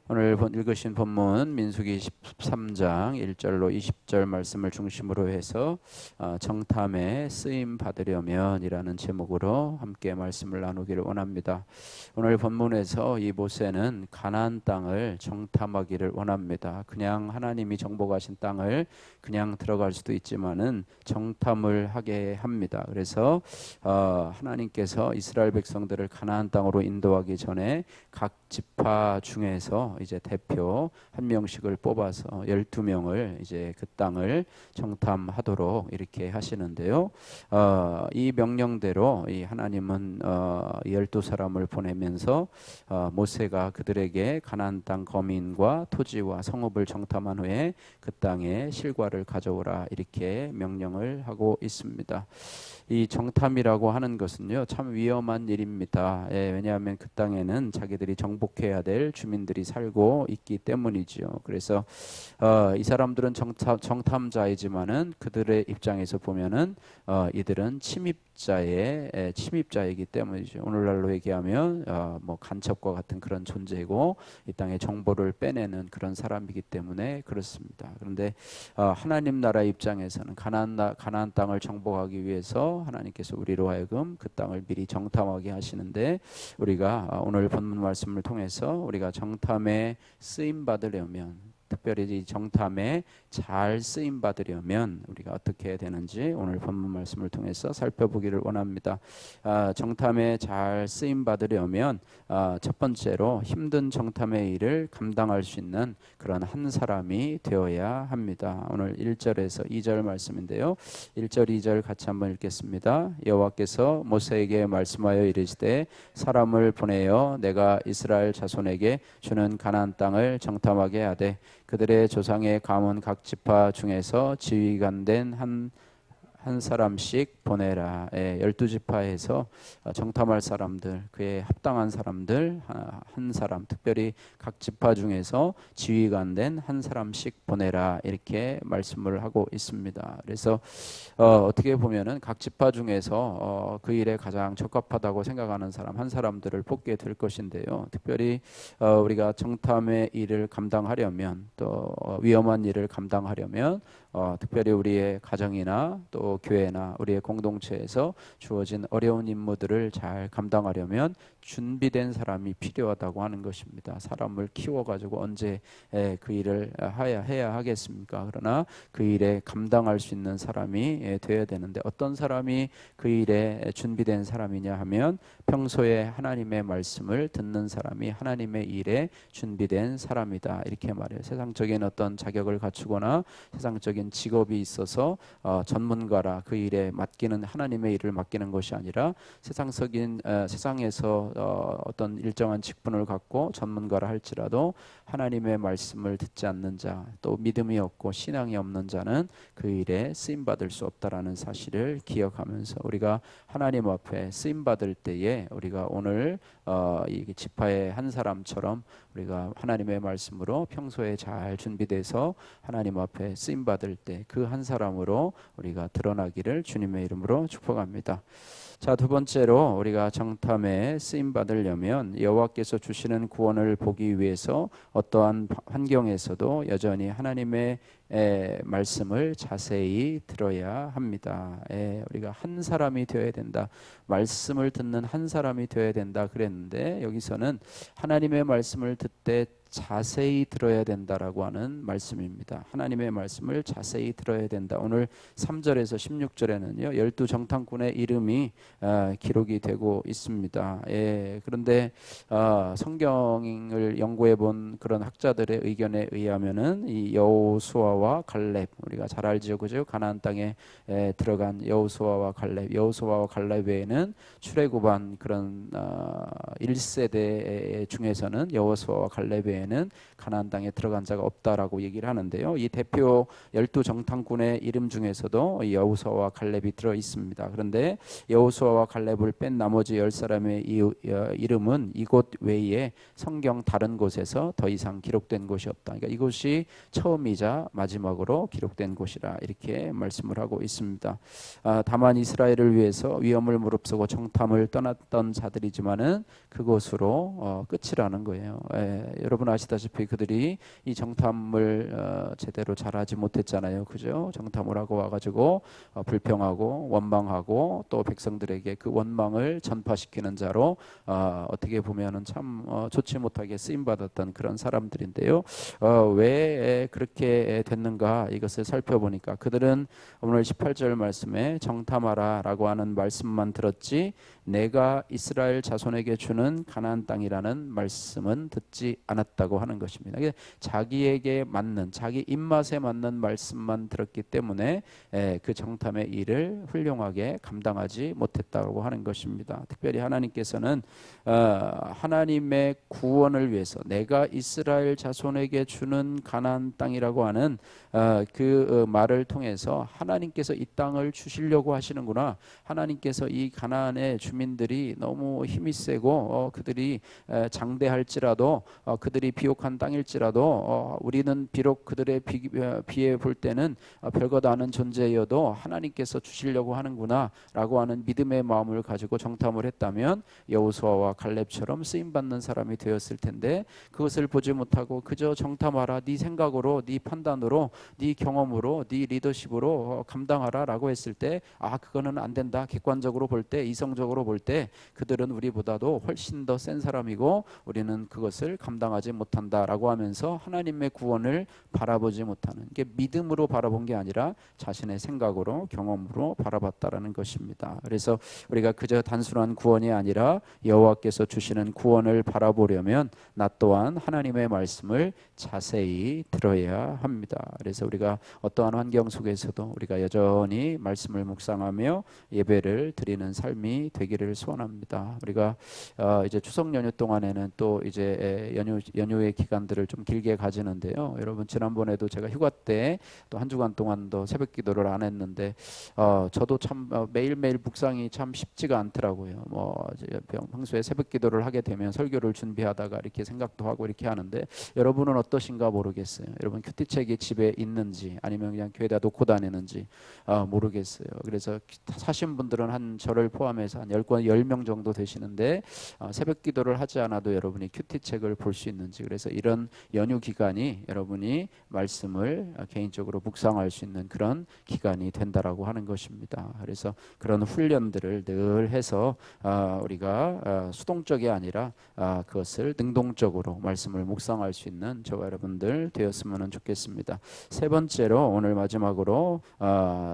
오늘 읽으신 본문 민수기 13장 1절로 20절 말씀을 중심으로 해서 정탐에 쓰임 받으려면이라는 제목으로 함께 말씀을 나누기를 원합니다. 오늘 본문에서 이 모세는 가나안 땅을 정탐하기를 원합니다. 그냥 하나님이 정복하신 땅을 그냥 들어갈 수도 있지만은 정탐을 하게 합니다. 그래서 하나님께서 이스라엘 백성들을 가나안 땅으로 인도하기 전에 각 지파 중에서 이제 대표 한 명씩을 뽑아서 12명을 이제 그 땅을 정탐하도록 이렇게 하시는데요. 이 명령대로 이 하나님은 12사람을 보내면서 모세가 그들에게 가나안 땅 거민과 토지와 성읍을 정탐한 후에 그 땅에 실과를 가져오라 이렇게 명령을 하고 있습니다. 이 정탐이라고 하는 것은요 참 위험한 일입니다. 왜냐하면 그 땅에는 자기들이 정복해야 될 주민들이 살고 있기 때문이죠. 그래서 이 사람들은 정탐자이지만은 그들의 입장에서 보면은 이들은 침입자이기 때문이죠. 오늘날로 얘기하면 뭐 간첩과 같은 그런 존재고 이 땅의 정보를 빼내는 그런 사람이기 때문에 그렇습니다. 그런데 하나님 나라 입장에서는 가나안 땅을 정복하기 위해서 하나님께서 우리로 하여금 그 땅을 미리 정탐하게 하시는데 우리가 오늘 본문 말씀을 통해서 우리가 정탐에 쓰임 받으려면 특별히 이 정탐에 잘 쓰임 받으려면 우리가 어떻게 해야 되는지 오늘 본문 말씀을 통해서 살펴보기를 원합니다. 정탐에 잘 쓰임 받으려면 첫 번째로 힘든 정탐의 일을 감당할 수 있는 그런 한 사람이 되어야 합니다. 오늘 1절에서 2절 말씀인데요. 1절 2절 같이 한번 읽겠습니다. 여호와께서 모세에게 말씀하여 이르시되 사람을 보내어 내가 이스라엘 자손에게 주는 가나안 땅을 정탐하게 하되 그들의 조상의 가문 각 지파 중에서 지휘관 된 한 사람씩 보내라. 12지파에서 정탐할 사람들, 그에 합당한 사람들 한 사람, 특별히 각 지파 중에서 지휘관 된 한 사람씩 보내라 이렇게 말씀을 하고 있습니다. 그래서 어떻게 보면은 각 지파 중에서 그 일에 가장 적합하다고 생각하는 사람 한 사람들을 뽑게 될 것인데요. 특별히 우리가 정탐의 일을 감당하려면 또 위험한 일을 감당하려면 특별히 우리의 가정이나 또 교회나 우리의 공동체에서 주어진 어려운 임무들을 잘 감당하려면 준비된 사람이 필요하다고 하는 것입니다. 사람을 키워가지고 언제 그 일을 해야 하겠습니까? 그러나 그 일에 감당할 수 있는 사람이 되어야 되는데 어떤 사람이 그 일에 준비된 사람이냐 하면 평소에 하나님의 말씀을 듣는 사람이 하나님의 일에 준비된 사람이다 이렇게 말해요. 세상적인 어떤 자격을 갖추거나 세상적인 직업이 있어서 전문가라 그 일에 맡기는 하나님의 일을 맡기는 것이 아니라 세상에서 어떤 일정한 직분을 갖고 전문가라 할지라도 하나님의 말씀을 듣지 않는 자, 또 믿음이 없고 신앙이 없는 자는 그 일에 쓰임 받을 수 없다라는 사실을 기억하면서 우리가 하나님 앞에 쓰임 받을 때에 우리가 오늘 이 지파의 한 사람처럼 우리가 하나님의 말씀으로 평소에 잘 준비돼서 하나님 앞에 쓰임 받을 때 그 한 사람으로 우리가 드러나기를 주님의 이름으로 축복합니다. 자, 두 번째로 우리가 정탐에 쓰임 받으려면 여호와께서 주시는 구원을 보기 위해서 어떠한 환경에서도 여전히 하나님의 말씀을 자세히 들어야 합니다. 우리가 한 사람이 되어야 된다. 말씀을 듣는 한 사람이 되어야 된다 그랬는데 여기서는 하나님의 말씀을 듣되 자세히 들어야 된다라고 하는 말씀입니다. 하나님의 말씀을 자세히 들어야 된다. 오늘 3절에서 16절에는요 12정탐꾼의 이름이 기록이 되고 있습니다. 그런데 성경을 연구해 본 그런 학자들의 의견에 의하면은 이 여호수아와 갈렙 우리가 잘 알죠, 그죠? 가나안 땅에 들어간 여호수아와 갈렙 외에는 출애굽한 그런 1세대 중에서는 여호수아와 갈렙 외에는 가나안 땅에 들어간 자가 없다라고 얘기를 하는데요. 이 대표 12정탐꾼의 이름 중에서도 여호수아와 갈렙이 들어 있습니다. 그런데 여호수아와 갈렙을 뺀 나머지 10사람의 이름은 이곳 외에 성경 다른 곳에서 더 이상 기록된 곳이 없다. 그러니까 이곳이 처음이자 마지막으로 기록된 곳이라 이렇게 말씀을 하고 있습니다. 다만 이스라엘을 위해서 위험을 무릅쓰고 정탐을 떠났던 자들이지만은 그곳으로 끝이라는 거예요. 여러분 아시다시피 그들이 이 정탐을 제대로 잘하지 못했잖아요. 그죠? 정탐을 하고 와가지고 불평하고 원망하고 또 백성들에게 그 원망을 전파시키는 자로 어떻게 보면은 참 좋지 못하게 쓰임 받았던 그런 사람들인데요. 왜 그렇게 됐는가 이것을 살펴보니까 그들은 오늘 18절 말씀에 정탐하라라고 하는 말씀만 들었지 내가 이스라엘 자손에게 주는 가나안 땅이라는 말씀은 듣지 않았다고 하는 것입니다. 자기에게 맞는 자기 입맛에 맞는 말씀만 들었기 때문에 그 정탐의 일을 훌륭하게 감당하지 못했다고 하는 것입니다. 특별히 하나님께서는 하나님의 구원을 위해서 내가 이스라엘 자손에게 주는 가나안 땅이라고 하는 그 말을 통해서 하나님께서 이 땅을 주시려고 하시는구나. 하나님께서 이 가나안의 주민들이 너무 힘이 세고 그들이 장대할지라도 그들이 비옥한 땅일지라도 우리는 비록 그들의 비해 볼 때는 별것 아닌 존재여도 하나님께서 주시려고 하는구나 라고 하는 믿음의 마음을 가지고 정탐을 했다면 여호수아와 갈렙처럼 쓰임받는 사람이 되었을 텐데 그것을 보지 못하고 그저 정탐하라 네 생각으로 네 판단으로 네 경험으로 네 리더십으로 감당하라 라고 했을 때 그거는 안 된다. 객관적으로 볼 때 이성적으로 볼 때 그들은 우리보다도 훨씬 더 센 사람이고 우리는 그것을 감당하지 못한다 라고 하면서 하나님의 구원을 바라보지 못하는 게 믿음으로 바라본 게 아니라 자신의 생각으로 경험으로 바라봤다라는 것입니다. 그래서 우리가 그저 단순한 구원이 아니라 여호와께서 주시는 구원을 바라보려면 나 또한 하나님의 말씀을 자세히 들어야 합니다. 그래서 우리가 어떠한 환경 속에서도 우리가 여전히 말씀을 묵상하며 예배를 드리는 삶이 되기를 소원합니다. 우리가 이제 추석 연휴 동안에는 또 이제 연휴의 기간들을 좀 길게 가지는데요. 여러분 지난번에도 제가 휴가 때 또 한 주간 동안도 새벽기도를 안 했는데 저도 참 매일매일 묵상이 참 쉽지가 않더라고요. 평소에 새벽기도를 하게 되면 설교를 준비하다가 이렇게 생각도 하고 이렇게 하는데 여러분은 어떠신가 모르겠어요. 여러분 큐티책이 집에 있는지 아니면 그냥 교회에다 놓고 다니는지 모르겠어요. 그래서 사신 분들은 한 저를 포함해서 한 10명 정도 되시는데 새벽 기도를 하지 않아도 여러분이 큐티책을 볼 수 있는지 그래서 이런 연휴 기간이 여러분이 말씀을 개인적으로 묵상할 수 있는 그런 기간이 된다라고 하는 것입니다. 그래서 그런 훈련들을 늘 해서 우리가 수동적이 아니라 그것을 능동적으로 말씀을 묵상할 수 있는 저와 여러분들 되었으면 좋겠습니다. 세 번째로 오늘 마지막으로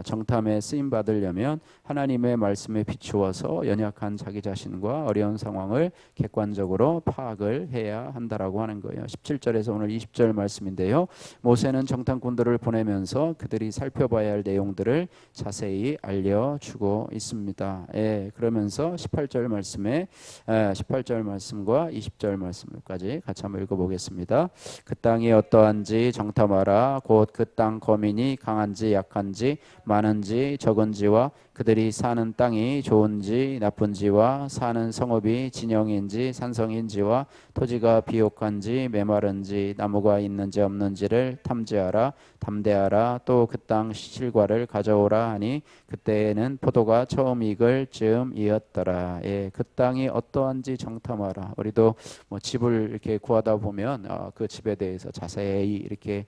정탐에 쓰임 받으려면 하나님의 말씀에 비추어서 연약한 자기 자신과 어려운 상황을 객관적으로 파악을 해야 한다라고 하는 거예요. 17절에서 오늘 20절 말씀인데요. 모세는 정탐꾼들을 보내면서 그들이 살펴봐야 할 내용들을 자세히 알려주고 있습니다. 그러면서 18절 말씀에 18절 말씀과 20절 말씀까지 같이 한번 읽어보겠습니다. 그 땅이 어떠한지 정탐하라. 곧 그 땅 거민이 강한지 약한지 많은지 적은지와 그들이 사는 땅이 좋은지 나쁜지와 사는 성읍이 진영인지 산성인지와 토지가 비옥한지 메마른지 나무가 있는지 없는지를 탐지하라. 담대하라. 또 그 땅 실과를 가져오라 하니 그때에는 포도가 처음 익을 즈음이었더라. 그 땅이 어떠한지 정탐하라. 우리도 집을 이렇게 구하다 보면 그 집에 대해서 자세히 이렇게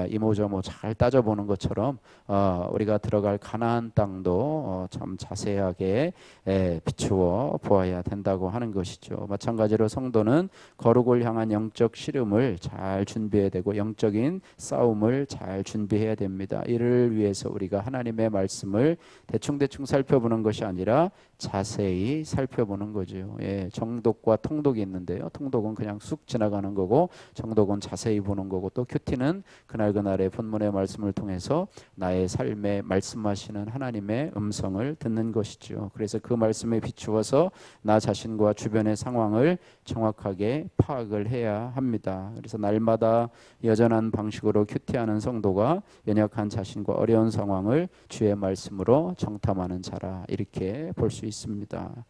이모저모 잘 따져보는 것처럼 우리가 들어갈 가나안 땅도 참 자세하게 비추어 보아야 된다고 하는 것이죠. 마찬가지로 성도는 거룩을 향한 영적 씨름을 잘 준비해야 되고 영적인 싸움을 잘 준비해야 됩니다. 이를 위해서 우리가 하나님의 말씀을 대충 살펴보는 것이 아니라 자세히 살펴보는 거죠. 정독과 통독이 있는데요. 통독은 그냥 쑥 지나가는 거고 정독은 자세히 보는 거고 또 큐티는 그날그날의 본문의 말씀을 통해서 나의 삶에 말씀하시는 하나님의 음성을 듣는 것이죠. 그래서 그 말씀에 비추어서 나 자신과 주변의 상황을 정확하게 파악을 해야 합니다. 그래서 날마다 여전한 방식으로 큐티하는 성도가 연약한 자신과 어려운 상황을 주의 말씀으로 정탐하는 자라 이렇게 볼 수 있습니다.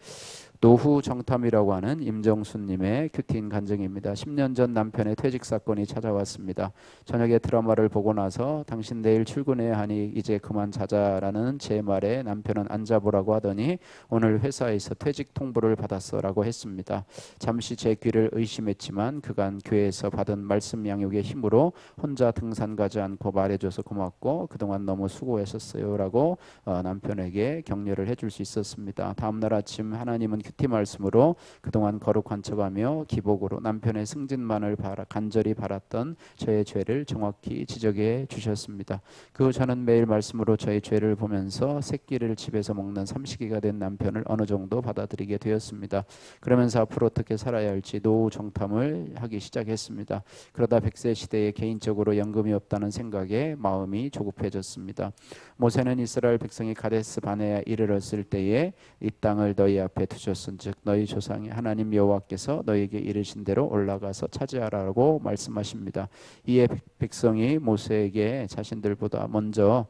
노후 정탐이라고 하는 임정수님의 큐티인 간증입니다. 10년 전 남편의 퇴직 사건이 찾아왔습니다. 저녁에 드라마를 보고 나서 당신 내일 출근해야 하니 이제 그만 자자라는 제 말에 남편은 안 자보라고 하더니 오늘 회사에서 퇴직 통보를 받았어라고 했습니다. 잠시 제 귀를 의심했지만 그간 교회에서 받은 말씀 양육의 힘으로 혼자 등산 가지 않고 말해줘서 고맙고 그동안 너무 수고하셨어요라고 남편에게 격려를 해줄 수 있었습니다. 다음날 아침 하나님은 큐티 말씀으로 그동안 거룩한 척하며 기복으로 남편의 승진만을 간절히 바랐던 저의 죄를 정확히 지적해 주셨습니다. 그 후 저는 매일 말씀으로 저의 죄를 보면서 새끼를 집에서 먹는 삼식이가 된 남편을 어느 정도 받아들이게 되었습니다. 그러면서 앞으로 어떻게 살아야 할지 노후 정탐을 하기 시작했습니다. 그러다 100세 시대에 개인적으로 연금이 없다는 생각에 마음이 조급해졌습니다. 모세는 이스라엘 백성이 가데스 바네아에 이르렀을 때에 이 땅을 너희 앞에 두셨은즉 너희 조상의 하나님 여호와께서 너희에게 이르신 대로 올라가서 차지하라고 말씀하십니다. 이에 백성이 모세에게 자신들보다 먼저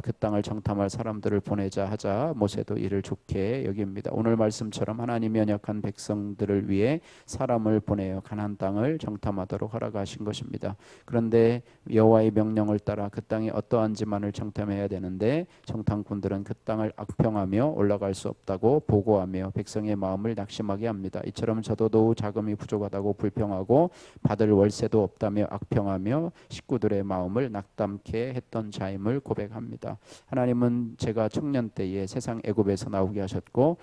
그 땅을 정탐할 사람들을 보내자 하자 모세도 이를 좋게 여깁니다. 오늘 말씀처럼 하나님이 연약한 백성들을 위해 사람을 보내어 가나안 땅을 정탐하도록 허락하신 것입니다. 그런데 여호와의 명령을 따라 그 땅이 어떠한지만을 정탐해야 되는데 정탐꾼들은 그 땅을 악평하며 올라갈 수 없다고 보고하며 백성의 마음을 낙심하게 합니다. 이처럼 저도 노후 자금이 부족하다고 불평하고 받을 월세도 없다며 악평하며 식구들의 마음을 낙담케 했던 자임을 고백합니다. 하나님은 제가 청년 때에 세상 애굽에서 나오게 하셨고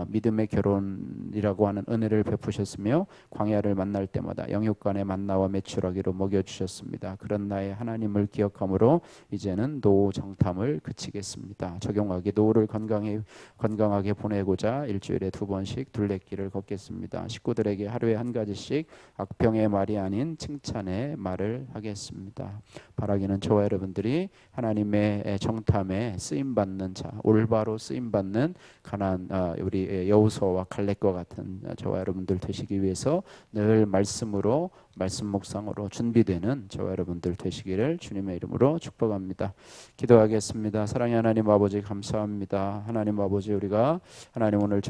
믿음의 결혼이라고 하는 은혜를 베푸셨으며 광야를 만날 때마다 영육간의 만나와 메추라기로 먹여주셨습니다. 그런 나의 하나님을 기억함으로 이제는 노후 정탐을 그치겠습니다. 적용하기 노후를 건강하게 보내고자 일주일에 2번씩 둘레길을 걷겠습니다. 식구들에게 하루에 한 가지씩 악평의 말이 아닌 칭찬의 말을 하겠습니다. 바라기는 저와 여러분들이 하나님의 정탐에 쓰임받는 자, 올바로 쓰임받는 가나안 우리 여호수아와 갈렙과 같은 저와 여러분들 되시기 위해서 늘 말씀으로 말씀 묵상으로 준비되는 저와 여러분들 되시기를 주님의 이름으로 축복합니다. 기도하겠습니다. 사랑의 하나님 아버지 감사합니다. 하나님 아버지 우리가 하나님 오늘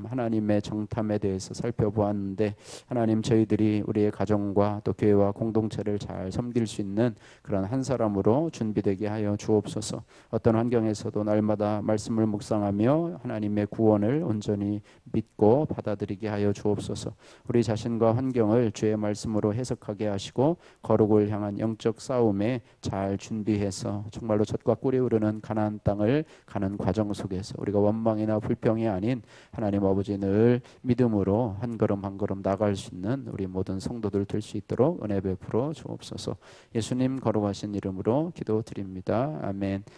하나님의 정탐에 대해서 살펴보았는데 하나님 저희들이 우리의 가정과 또 교회와 공동체를 잘 섬길 수 있는 그런 한 사람으로 준비되게 하여 주옵소서. 어떤 환경에서도 날마다 말씀을 묵상하며 하나님의 구원을 온전히 믿고 받아들이게 하여 주옵소서. 우리 자신과 환경을 주의 말씀으로 해석하게 하시고 거룩을 향한 영적 싸움에 잘 준비해서 정말로 젖과 꿀이 흐르는 가나안 땅을 가는 과정 속에서 우리가 원망이나 불평이 아닌 하나님 아버지 늘 믿음으로 한 걸음 한 걸음 나갈 수 있는 우리 모든 성도들 될 수 있도록 은혜 베풀어 주옵소서. 예수님 거룩하신 이름으로 기도드립니다. 아멘.